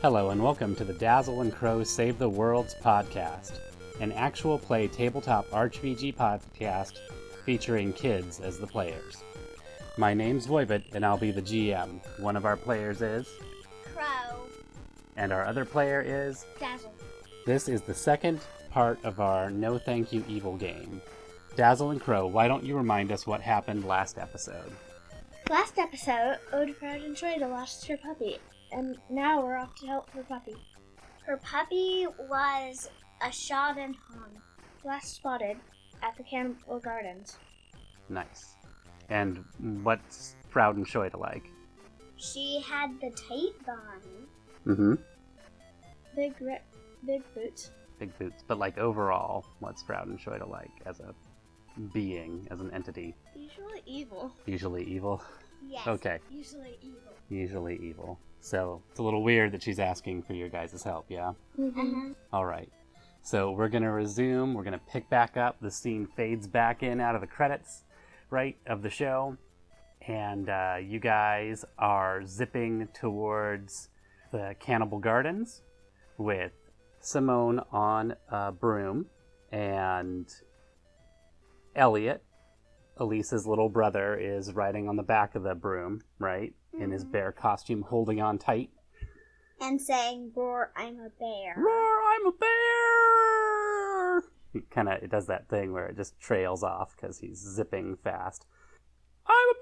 Hello and welcome to the Dazzle and Crow Save the Worlds podcast, an actual play tabletop RPG podcast featuring kids as the players. My name's Voivod and I'll be the GM. One of our players is Crow. And our other player is Dazzle. This is the second part of our No Thank You Evil game. Dazzle and Crow, why don't you remind us what happened last episode? Last episode, Ode, Proud, and Trade lost her puppy, and now we're off to help her puppy. Her puppy was a Schadenhunde, last spotted at the Cannibal Gardens. Nice. And what's Proud and Shoida like? She had the tape on. Mm-hmm. Big boots. Big boots. But like overall, what's Proud and Shoida like as a being, as an entity? Usually evil. Usually evil? Yes. Okay. Usually evil. Usually evil. So it's a little weird that she's asking for your guys' help, yeah? Mm-hmm. Alright. So we're going to resume. We're going to pick back up. The scene fades back in out of the credits, right, of the show. And you guys are zipping towards the Cannibal Gardens with Simone on a broom and Elliot, Elise's little brother, is riding on the back of the broom, right? Mm-hmm. In his bear costume, holding on tight. And saying, "Roar, I'm a bear." Roar, I'm a bear! It does that thing where it just trails off because he's zipping fast. I'm a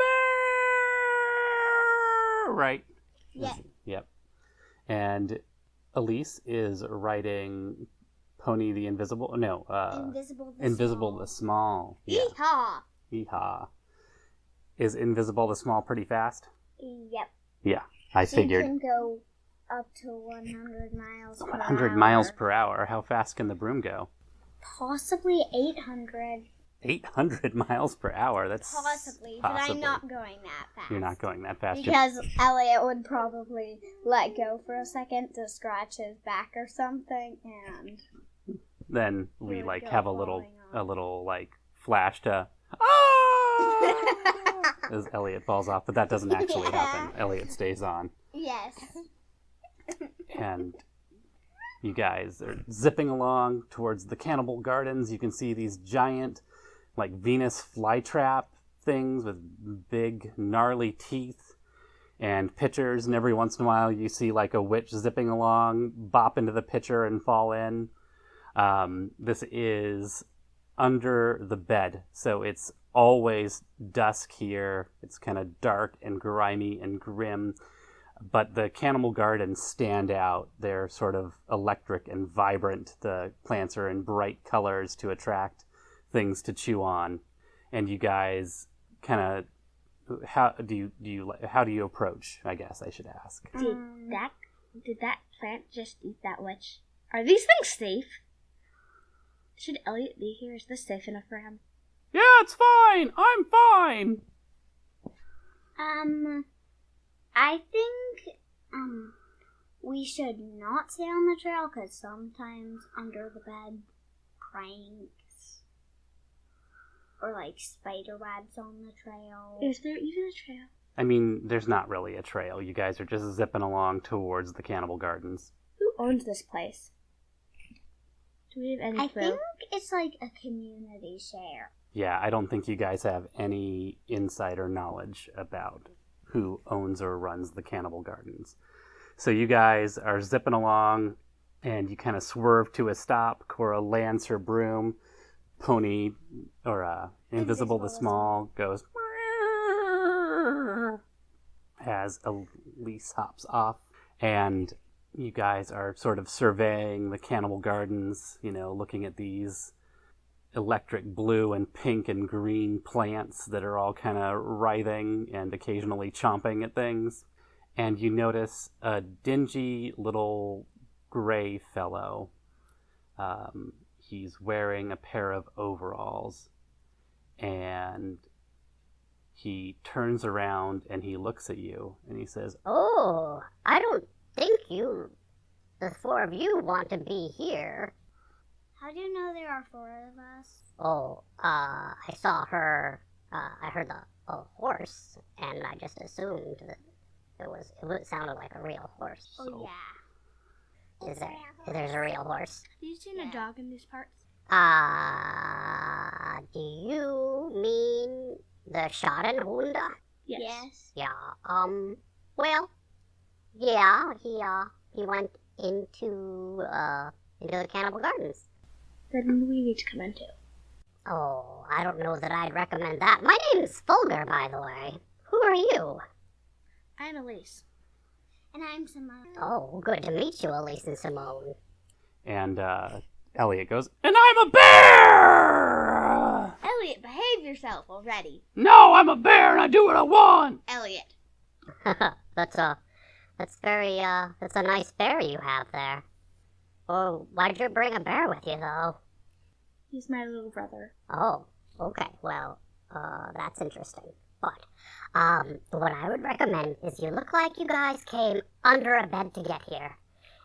bear! Right? Yes. Yep. And Elise is riding Pony the Invisible. No, Invisible the Small. Yeah. Yeehaw! Yeehaw. Is Invisible the Small pretty fast? Yep. Yeah, I figured. She can go up to 100 miles per hour. 100 miles per hour? How fast can the broom go? Possibly 800. 800 miles per hour? That's possibly. But I'm not going that fast. You're not going that fast. Because Elliot would probably let go for a second to scratch his back or something, and then we have a little flash to oh! as Elliot falls off, but that doesn't actually happen. Elliot stays on. Yes. And you guys are zipping along towards the Cannibal Gardens. You can see these giant, Venus flytrap things with big, gnarly teeth and pitchers. And every once in a while, you see a witch zipping along, bop into the pitcher and fall in. This is under the bed, so it's always dusk here. It's kind of dark and grimy and grim. But the Cannibal Gardens stand out. They're sort of electric and vibrant. The plants are in bright colors to attract things to chew on. And you guys how do you approach, I guess I should ask. Did that plant just eat that witch? Are these things safe? Should Elliot be here? Is this safe enough for him? Yeah, it's fine. I'm fine. I think, we should not stay on the trail, because sometimes under the bed, pranks, or spider webs on the trail. Is there even a trail? I mean, there's not really a trail. You guys are just zipping along towards the Cannibal Gardens. Who owns this place? Do we have any clue? I think it's a community share. Yeah, I don't think you guys have any insider knowledge about who owns or runs the Cannibal Gardens. So you guys are zipping along, and you kind of swerve to a stop. Cora lands her broom. Pony, or Invisible the Small, goes as Elise hops off. And you guys are sort of surveying the Cannibal Gardens, looking at these electric blue and pink and green plants that are all kind of writhing and occasionally chomping at things. And you notice a dingy little gray fellow. He's wearing a pair of overalls. And he turns around and he looks at you and he says, "Oh, I don't think the four of you want to be here." How do you know there are four of us? Oh, I saw her, I heard a horse, and I just assumed that it sounded like a real horse. Oh, yeah. There's a real horse. Have you seen a dog in these parts? Do you mean the Schadenhunde? Yes. Yeah, well, yeah, he went into the Cannibal Gardens. Then we need to come in too. Oh, I don't know that I'd recommend that. My name's Fulger, by the way. Who are you? I'm Elise. And I'm Simone. Oh, good to meet you, Elise and Simone. And Elliot goes, and I'm a bear! Elliot, behave yourself already. No, I'm a bear and I do what I want! Elliot. That's a nice bear you have there. Oh, why'd you bring a bear with you, though? He's my little brother. Oh, okay, well, that's interesting. But, what I would recommend is you look like you guys came under a bed to get here.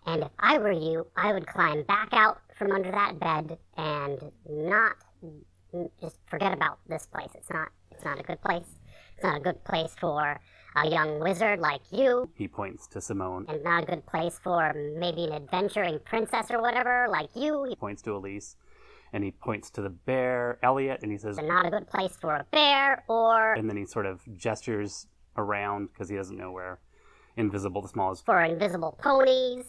And if I were you, I would climb back out from under that bed and not just forget about this place. It's not a good place. It's not a good place for a young wizard like you. He points to Simone. And not a good place for maybe an adventuring princess or whatever like you. He points to Elise. And he points to the bear, Elliot, and he says, And not a good place for a bear or... And then he sort of gestures around because he doesn't know where invisible the smallest... For invisible ponies.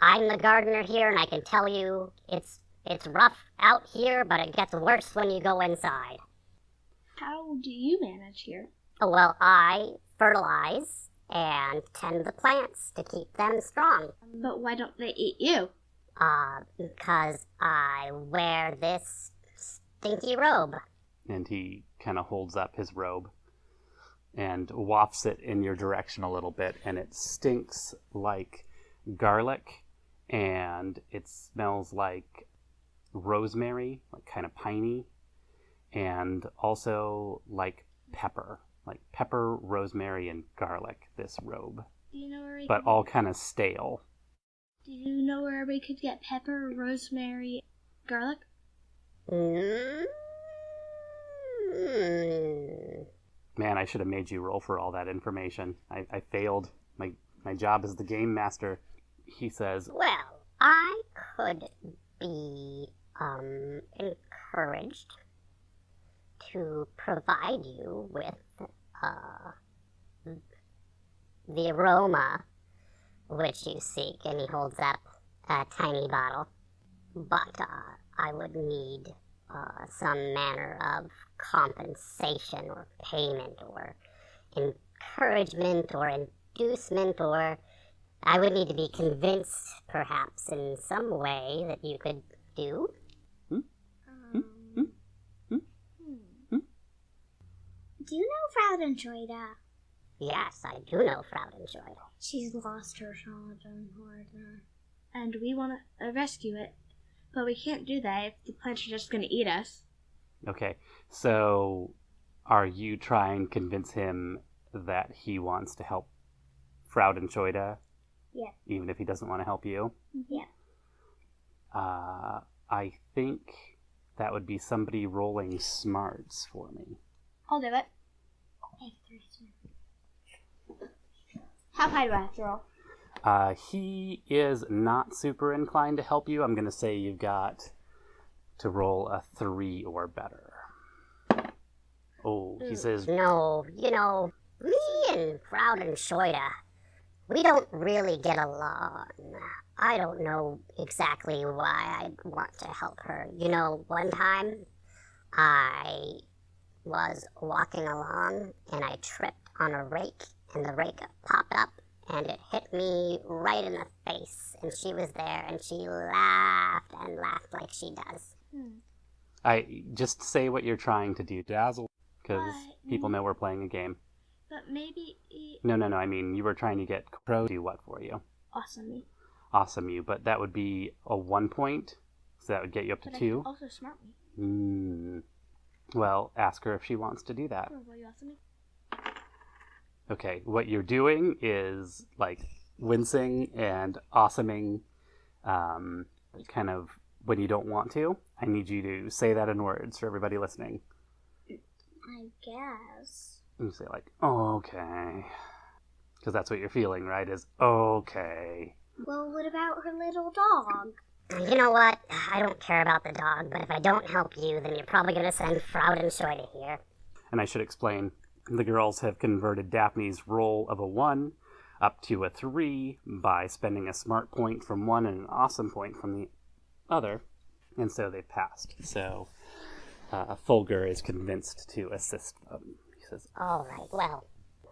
I'm the gardener here, and I can tell you it's rough out here, but it gets worse when you go inside. How do you manage here? Oh, well, I fertilize and tend the plants to keep them strong. But why don't they eat you? Because I wear this stinky robe. And he kind of holds up his robe and wafts it in your direction a little bit, and it stinks like garlic, and it smells like rosemary, like kind of piney, and also like pepper, rosemary, and garlic, this robe. Do you know where but all kind of stale. Do you know where we could get pepper, rosemary, garlic? Man, I should have made you roll for all that information. I failed. My job as the game master. He says, Well, I could be encouraged to provide you with the aroma which you seek, and he holds up a tiny bottle. But I would need some manner of compensation or payment or encouragement or inducement, or I would need to be convinced, perhaps, in some way that you could do. Do you know Fraudenschreuder? Yes, I do know Fraudenschreuder. She's lost her Schadenhunde. And we want to rescue it. But we can't do that if the plants are just going to eat us. okay, so are you trying to convince him that he wants to help Fraudenschreuder? Yeah. Even if he doesn't want to help you? Yeah. I think that would be somebody rolling smarts for me. I'll do it. I have 3 smarts. How high do I have to roll? He is not super inclined to help you. I'm going to say you've got to roll a 3 or better. Oh, he says, No, you know, me and Fraudenschreuder, we don't really get along. I don't know exactly why I'd want to help her. You know, one time I was walking along and I tripped on a rake, and the rake popped up and it hit me right in the face, and she was there and she laughed and laughed like she does. I just say what you're trying to do, Dazzle, because But- people know we're playing a game. But maybe No, I mean, you were trying to get Crow to do what for you? awesome. Awesome you, but that would be a 1 point, so that would get you up to But I 2. can also smart me. Well, ask her if she wants to do that. Or will you awesome me? Okay, what you're doing is, like, wincing and awesoming, kind of when you don't want to. I need you to say that in words for everybody listening. I guess. You say, like, okay. Because that's what you're feeling, right? Is, okay. Well, what about her little dog? You know what? I don't care about the dog, but if I don't help you, then you're probably going to send Fraudenscheude here. And I should explain, the girls have converted Daphne's roll of a 1 up to a 3 by spending a smart point from one and an awesome point from the other, and so they passed. So Fulgur is convinced to assist them. He says, All right, well,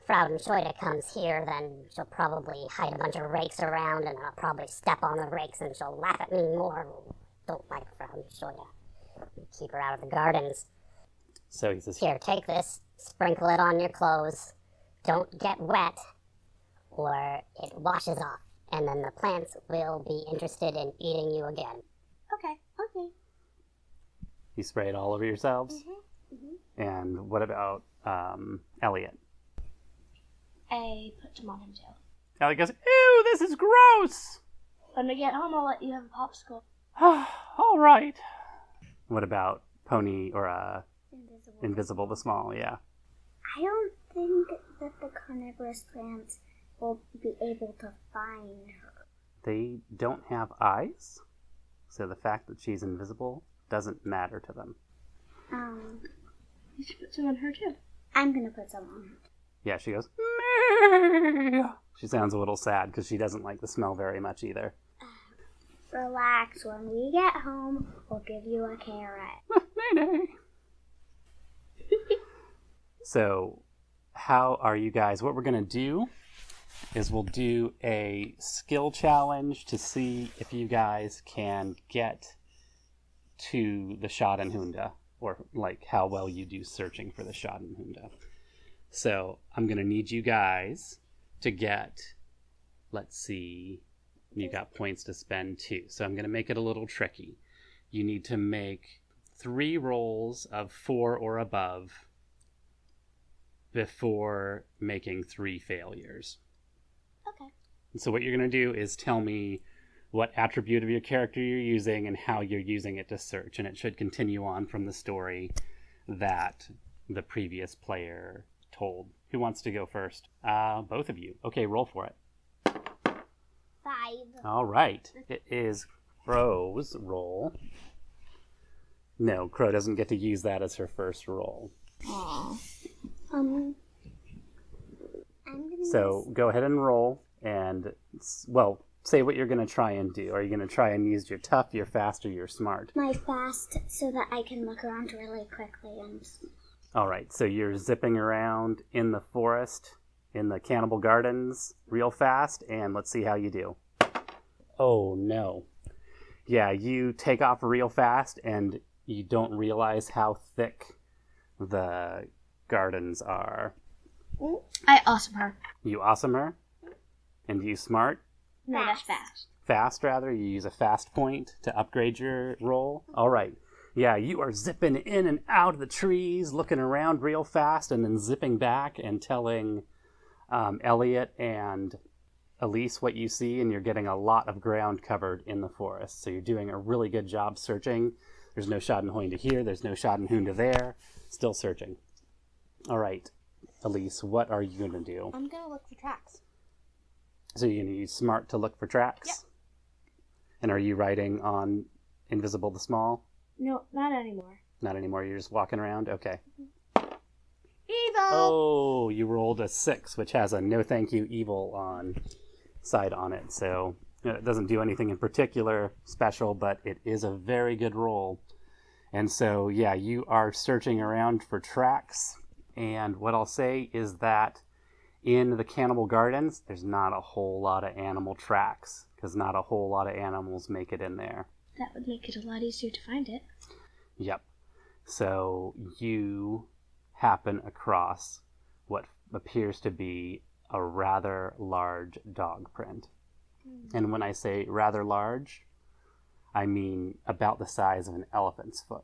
Fraudenscheude comes here, then she'll probably hide a bunch of rakes around, and I'll probably step on the rakes, and she'll laugh at me more. Don't like Fraudenscheude. Keep her out of the gardens. so he says, Here, take this. Sprinkle it on your clothes. Don't get wet, or it washes off, and then the plants will be interested in eating you again. Okay. you spray it all over yourselves? And what about Elliot? I put some on him too. Elliot goes, ew, this is gross! When we get home, I'll let you have a popsicle. All right. What about Pony or Invisible. Invisible the Small? Yeah. I don't think that the carnivorous plants will be able to find her. They don't have eyes, so the fact that she's invisible doesn't matter to them. You should put some on her too. I'm gonna put some on her. Yeah, she goes, meh. She sounds a little sad because she doesn't like the smell very much either. Relax, when we get home, we'll give you a carrot. Nay. So, how are you guys? What we're going to do is we'll do a skill challenge to see if you guys can get to the Schadenhunde, or like how well you do searching for the Schadenhunde. So, I'm going to need you guys to get, let's see, you got points to spend too. So I'm going to make it a little tricky. You need to make 3 rolls of 4 or above before making 3 failures. Okay. So what you're going to do is tell me what attribute of your character you're using and how you're using it to search. And it should continue on from the story that the previous player told. Who wants to go first? Both of you. Okay, roll for it. 5. All right. It is Crow's roll. No, Crow doesn't get to use that as her first roll. Aww. I'm gonna So go ahead and roll and, well, say what you're going to try and do. Are you going to try and use your tough, your fast, or your smart? my fast so that I can look around really quickly and... All right, so you're zipping around in the forest, in the Cannibal Gardens, real fast, and let's see how you do. Oh, no. Yeah, you take off real fast, and you don't realize how thick the gardens are. I awesome her. You awesome her? And you smart? No, that's fast. Fast, rather? You use a fast point to upgrade your roll? All right. Yeah, you are zipping in and out of the trees, looking around real fast, and then zipping back and telling Elliot and Elise what you see, and you're getting a lot of ground covered in the forest. So you're doing a really good job searching. There's no Schadenhunde here, there's no Schadenhunde there. Still searching. All right, Elise, what are you going to do? I'm gonna look for tracks. So you're going to use smart to look for tracks? Yep. And are you riding on Invisible the Small? No, not anymore. Not anymore, you're just walking around? Okay. Evil! Oh, you rolled a 6, which has a no thank you evil side on it. So it doesn't do anything in particular special, but it is a very good roll. And so, yeah, you are searching around for tracks. And what I'll say is that in the Cannibal Gardens, there's not a whole lot of animal tracks, because not a whole lot of animals make it in there. That would make it a lot easier to find it. Yep. So you happen across what appears to be a rather large dog print. And when I say rather large, I mean about the size of an elephant's foot.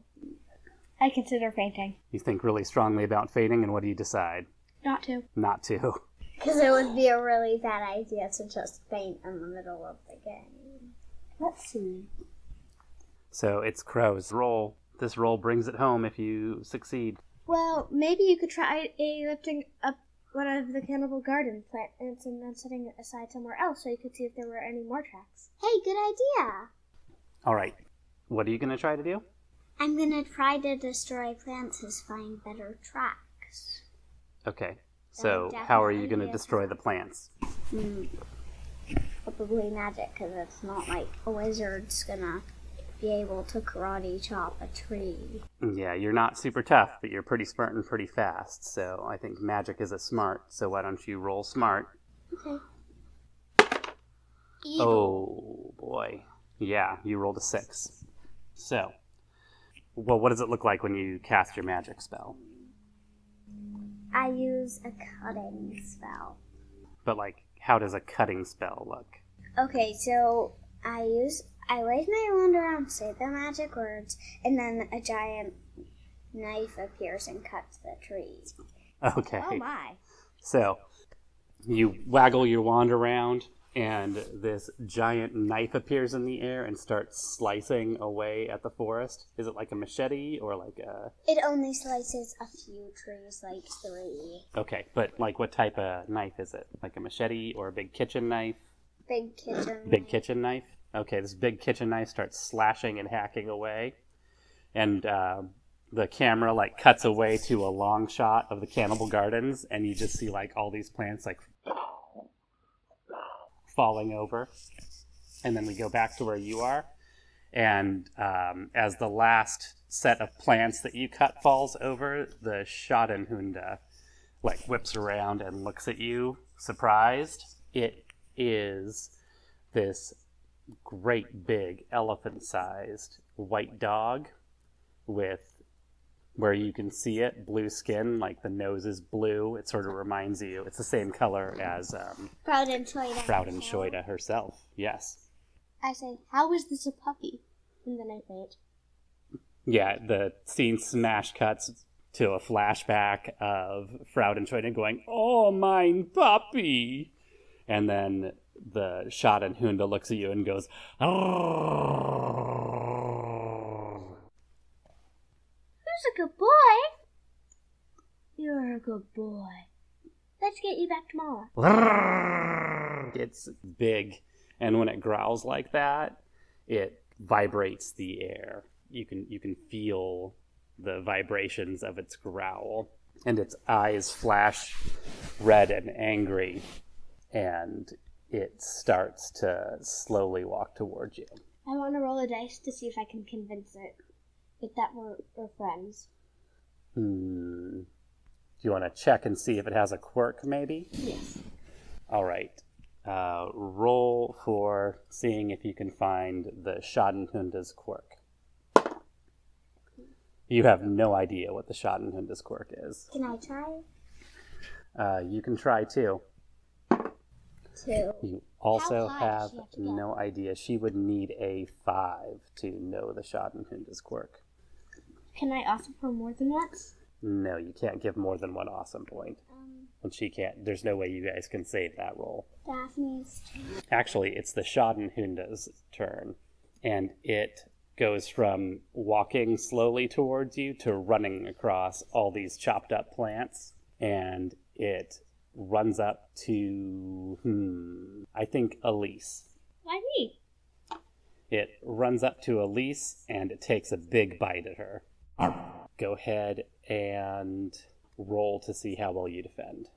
I consider fainting. You think really strongly about fading, and what do you decide? Not to. Not to. Because it would be a really bad idea to just faint in the middle of the game. Let's see. So it's Crow's roll. This roll brings it home if you succeed. Well, maybe you could try lifting up one of the Cannibal Garden plants and then setting it aside somewhere else so you could see if there were any more tracks. Hey, good idea. All right. What are you going to try to do? I'm gonna try to destroy plants to find better tracks. Okay. So how are you going to destroy the plants? Probably magic, because it's not like a wizard's gonna be able to karate chop a tree. Yeah, you're not super tough, but you're pretty smart and pretty fast. So I think magic is a smart. So why don't you roll smart? Okay. Oh, boy. Yeah, you rolled a 6. So, well, what does it look like when you cast your magic spell? I use a cutting spell. But, like, how does a cutting spell look? Okay, so I wave my wand around, say the magic words, and then a giant knife appears and cuts the tree. Okay. Oh my. So, you waggle your wand around, and this giant knife appears in the air and starts slicing away at the forest. Is it like a machete or like a... It only slices a few trees, like 3. Okay, but like what type of knife is it? Like a machete or a big kitchen knife? Big kitchen. Big kitchen knife? Okay, this big kitchen knife starts slashing and hacking away. And the camera like cuts away to a long shot of the Cannibal Gardens, and you just see like all these plants like falling over. And then we go back to where you are. And as the last set of plants that you cut falls over, the Schadenhunde like whips around and looks at you, surprised. It is this great big elephant-sized white dog with, where you can see it, blue skin, like the nose is blue. It sort of reminds you, it's the same color as Fraudenscheide herself. Yes. I say, how is this a puppy? And then I faint. Yeah, the scene smash cuts to a flashback of Fraudenscheide going, "Oh, mein puppy!" And then the Schadenhunde looks at you and goes, "Arrgh." Who's a good boy? You're a good boy. Let's get you back tomorrow. It's big, and when it growls like that, it vibrates the air. You can feel the vibrations of its growl, and its eyes flash red and angry, and it starts to slowly walk towards you. I want to roll a dice to see if I can convince it that we're friends. Do you want to check and see if it has a quirk, maybe? Yes. All right. Roll for seeing if you can find the Schadenhunde's quirk. You have no idea what the Schadenhunde's quirk is. Can I try? You can try too. 2. You also How high have does she have to get? no idea. She would need a 5 to know the Schadenhunde's quirk. Can I offer her more than once? No, you can't give more than 1 awesome point. And she can't. There's no way you guys can save that roll. Daphne's turn. Actually, it's the Schadenhunde's turn. And it goes from walking slowly towards you to running across all these chopped up plants. And it runs up to, I think Elise. Why me? It runs up to Elise and it takes a big bite at her. Go ahead and roll to see how well you defend.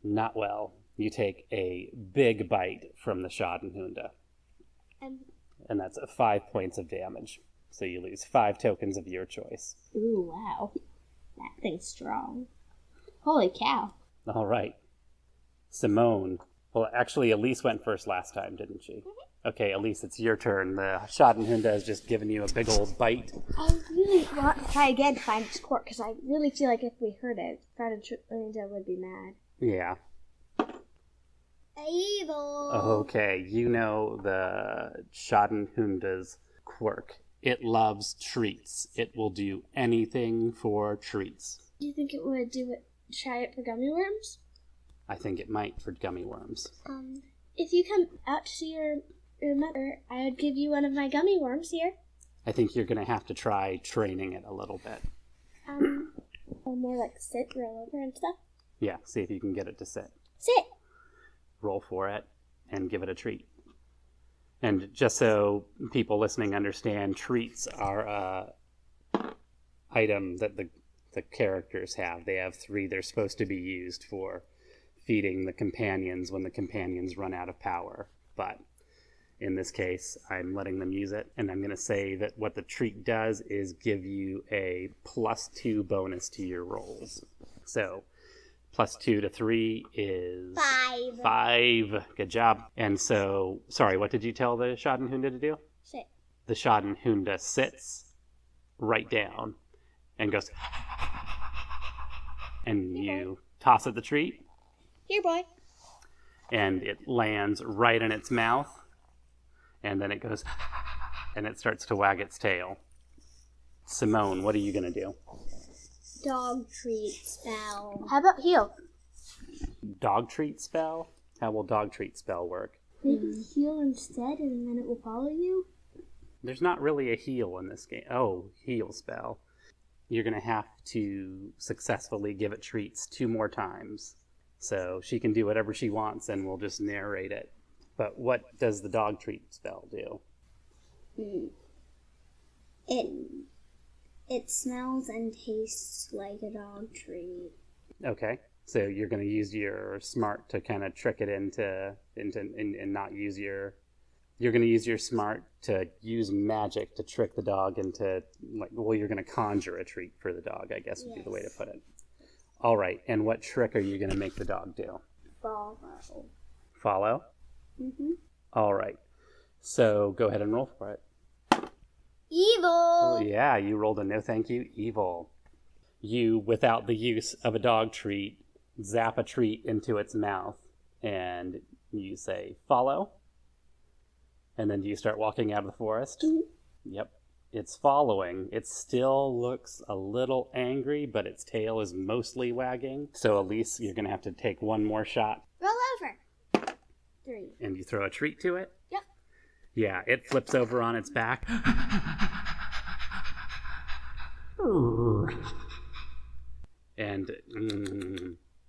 Not well. You take a big bite from the Schadenhunde. And that's 5 points of damage. So you lose 5 tokens of your choice. Ooh, wow. That thing's strong. Holy cow. All right. Simone. Well, actually, Elise went first last time, didn't she? Okay, Elise, it's your turn. The Schadenhunde has just given you a big old bite. I really want to try again to find its quirk, because I really feel like if we heard it, Fraudenscheide would be mad. Yeah. Evil. Okay, you know the Schadenhunde's quirk. It loves treats. It will do anything for treats. Do you think it would try it for gummy worms? I think it might for gummy worms. If you come out to see your mother, I would give you one of my gummy worms here. I think you're going to have to try training it a little bit. Or more like sit, roll over and stuff. Yeah, see if you can get it to sit. Sit. Roll for it and give it a treat. And just so people listening understand, treats are a item that the characters have. They have 3. They're supposed to be used for feeding the companions when the companions run out of power. But in this case, I'm letting them use it. And I'm going to say that what the treat does is give you a +2 bonus to your rolls. So +2 to 3 is 5. 5. Good job. And so, sorry, what did you tell the Schadenhunde to do? Sit. The Schadenhunde sits right down and goes, and you toss it the treat, Here, boy. and it lands right in its mouth, and then it goes, and it starts to wag its tail. Simone, what are you going to do? Dog treat spell. How about heal? Dog treat spell? How will dog treat spell work? Maybe heal instead and then it will follow you? There's not really a heal in this game. Oh, heal spell. You're going to have to successfully give it treats 2 more times. So she can do whatever she wants and we'll just narrate it. But what does the dog treat spell do? It smells and tastes like a dog treat. Okay. So you're going to use your smart to kind of trick it into and not use your... You're going to use your smart to use magic to trick the dog into, like, well, you're going to conjure a treat for the dog, I guess would be the way to put it. All right. And what trick are you going to make the dog do? Follow. Follow? Mm-hmm. All right. So go ahead and roll for it. Evil! Oh, yeah, you rolled a no thank you, evil. You, without the use of a dog treat, zap a treat into its mouth, and you say, follow. And then do you start walking out of the forest? Mm-hmm. Yep. It's following. It still looks a little angry, but its tail is mostly wagging. So, Elise, you're going to have to take 1 more shot. Roll over. 3. And you throw a treat to it? Yep. Yeah, it flips over on its back. And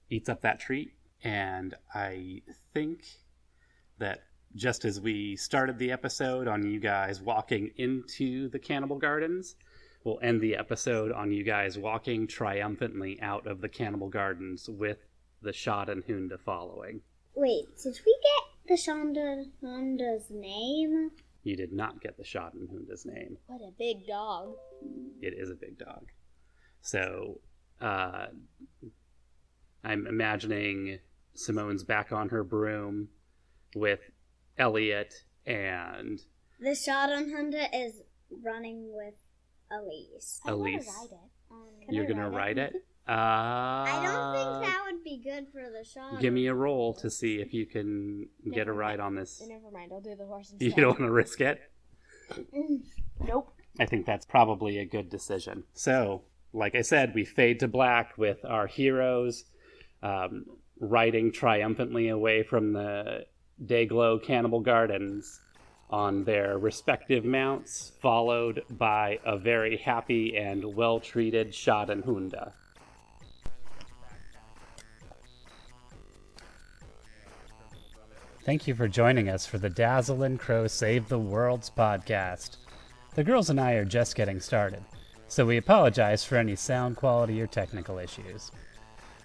eats up that treat. And I think that just as we started the episode on you guys walking into the Cannibal Gardens, we'll end the episode on you guys walking triumphantly out of the Cannibal Gardens with the Schadenhunde following. Wait, did we get the Schadenhunde's name? You did not get the Schadenhunde's name. What a big dog. It is a big dog. So, I'm imagining Simone's back on her broom with Elliot and... The Schadenhunde is running with Elise. Elise. I want to ride it. You're going to ride it? I don't think that would be good for the Schadenhunde. Give me a roll to see if you can get a ride on this. Never mind, I'll do the horse You instead. don't want to risk it? Nope. I think that's probably a good decision. So, like I said, we fade to black with our heroes riding triumphantly away from the Dayglow Cannibal Gardens on their respective mounts, followed by a very happy and well-treated Schadenhunde. Thank you for joining us for the Dazzle and Crow Save the Worlds podcast. The girls and I are just getting started, so we apologize for any sound quality or technical issues.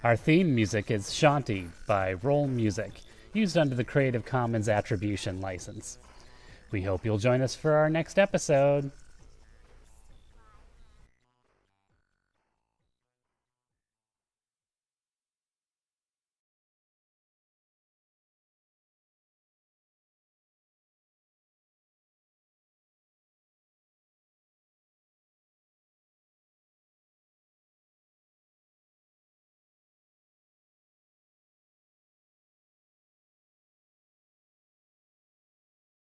Our theme music is Shanti by Roll Music, used under the Creative Commons Attribution license. We hope you'll join us for our next episode.